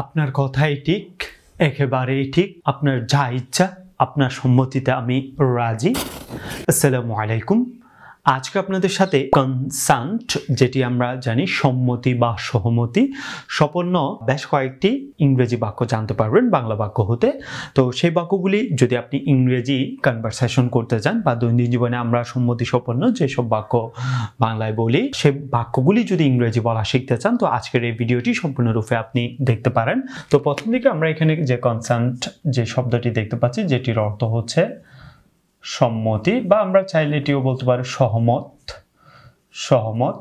আপনার কথাই ঠিক, একেবারেই ঠিক, আপনার যা ইচ্ছা আপনার সম্মতিতে আমি রাজি। আসসালামু আলাইকুম। আজকে আপনাদের সাথে কনসান্ট, যেটি আমরা জানি সম্মতি বা সহমতি, সম্পন্ন বেশ কয়েকটি ইংরেজি বাক্য জানতে পারবেন বাংলা বাক্য হতে। তো সেই বাক্যগুলি যদি আপনি ইংরেজি কনভারসেশন করতে চান বা দৈনন্দিন জীবনে আমরা সম্মতি সম্পন্ন যেসব বাক্য বাংলায় বলি সেই বাক্যগুলি যদি ইংরেজি বলা শিখতে চান, তো আজকের এই ভিডিওটি সম্পূর্ণরূপে আপনি দেখতে পারেন। তো প্রথম দিকে আমরা এখানে যে কনসান্ট যে শব্দটি দেখতে পাচ্ছি, যেটির অর্থ হচ্ছে সম্মতি, বা আমরা চাইলে এটিও বলতে পারি সহমত। সহমত,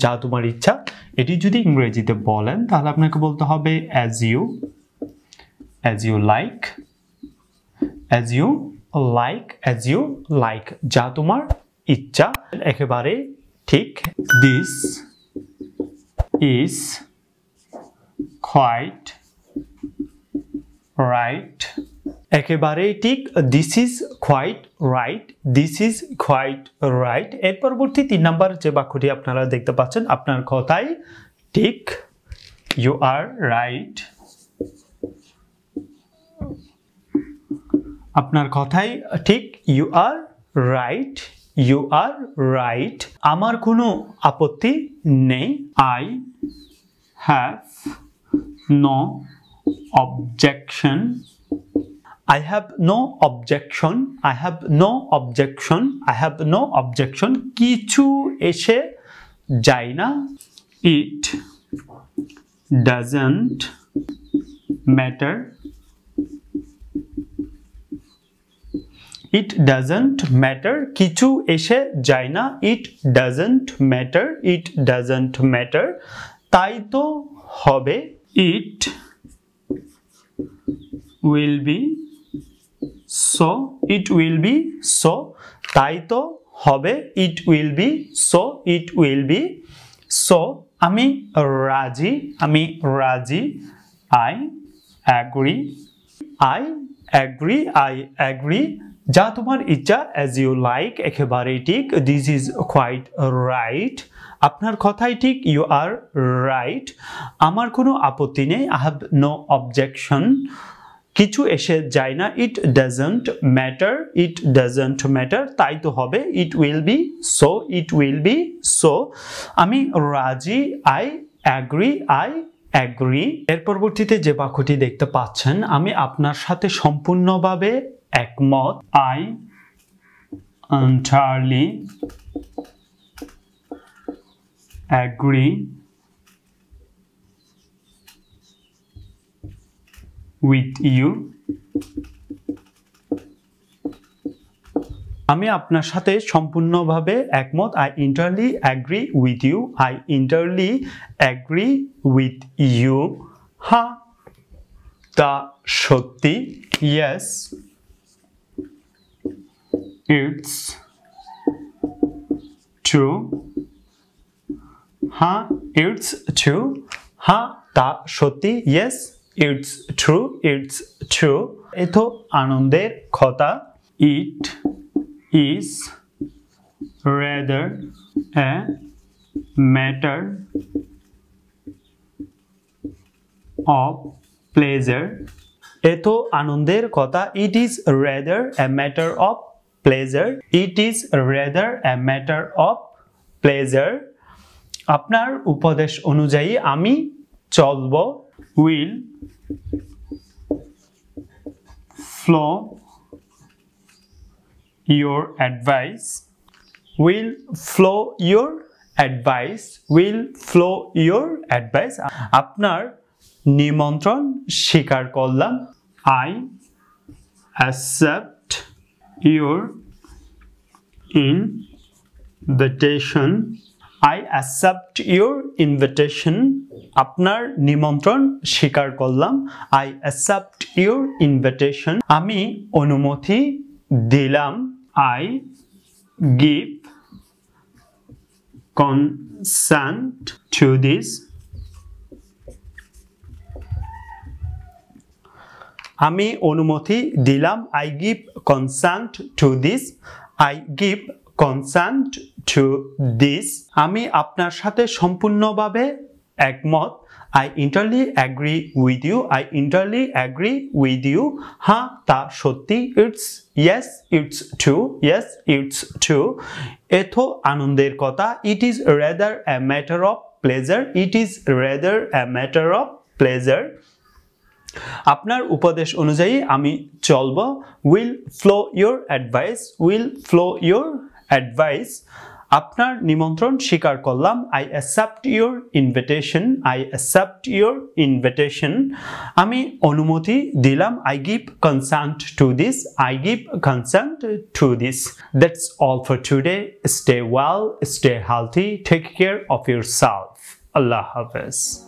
যা তোমার ইচ্ছা। এটি যদি ইংরেজিতে বলেন তাহলে আপনাকে বলতে হবে as you like, as you like, as you like, যা তোমার ইচ্ছা, একেবারে ঠিক। দিস ইজ কোয়াইট রাইট, একেবারেই ঠিক। This is quite right, this is quite right. এর পরবর্তী 3 নম্বর যে বাক্যটি আপনারা দেখতে পাচ্ছেন, আপনার কথাই ঠিক, ইউ আর রাইট। আপনার কথাই ঠিক, you are right, you are right. আমার কোনো আপত্তি নেই, I have no objection, I have no objection, I have no objection, I have no objection, কিছু এসে যায় না, it doesn't matter, it doesn't matter, কিছু এসে যায় না, it doesn't matter, it doesn't matter, তাই তো হবে, it will be so, it will be so, তাই তো হবে, it will be so, it will be so, আমি রাজি, আমি রাজি, I agree, I agree, I agree, যা তোমার ইচ্ছা, as you like, একেবারেই ঠিক, this is quite right, আপনার কথাই ঠিক, you are right, আমার কোনো আপত্তি নেই, I have no objection, কিছু এসে যায় না, it doesn't matter, it doesn't matter, তাই তো হবে, it will be so, it will be so, আমি রাজি, I agree, I agree। এর পরবর্তীতে যে বাক্যটি দেখতে পাচ্ছেন, আমি আপনার সাথে সম্পূর্ণভাবে একমত, I entirely agree with you, আমি আপনার সাথে সম্পূর্ণভাবে একমত, I entirely agree with you, I entirely agree with you, হ্যাঁ তা সত্যি, yes it's true, হ্যাঁ it's true, হ্যাঁ তা সত্যি, yes it's true, it's true, এ তো আনন্দের কথা, it is rather a matter of pleasure, এ তো আনন্দের কথা, it is rather a matter of pleasure, it is rather a matter of pleasure, আপনার উপদেশ অনুযায়ী আমি চলব, will follow your advice, will follow your advice, will follow your advice, আপনার নিমন্ত্রণ স্বীকার করলাম, I accept your invitation, I accept your invitation, আপনার নিমন্ত্রণ স্বীকার করলাম, I accept your invitation, আমি অনুমতি দিলাম, I give consent to this, আমি অনুমতি দিলাম, I give consent to this, I give consent to this, আমি আপনার সাথে সম্পূর্ণভাবে একমত, I entirely agree with you. I entirely agree with you. হ্যাঁ তা সত্যি। It's yes, it's true. Yes, it's true. এতো আনন্দের কথা। It is rather a matter of pleasure. It is rather a matter of pleasure. আপনার উপদেশ অনুযায়ী আমি চলব। Will follow your advice. Will follow your advice. আপনার নিমন্ত্রণ স্বীকার করলাম। I accept your invitation. I accept your invitation. আমি অনুমতি দিলাম। I give consent to this. I give consent to this. That's all for today. Stay well, stay healthy, take care of yourself. Allah Hafiz.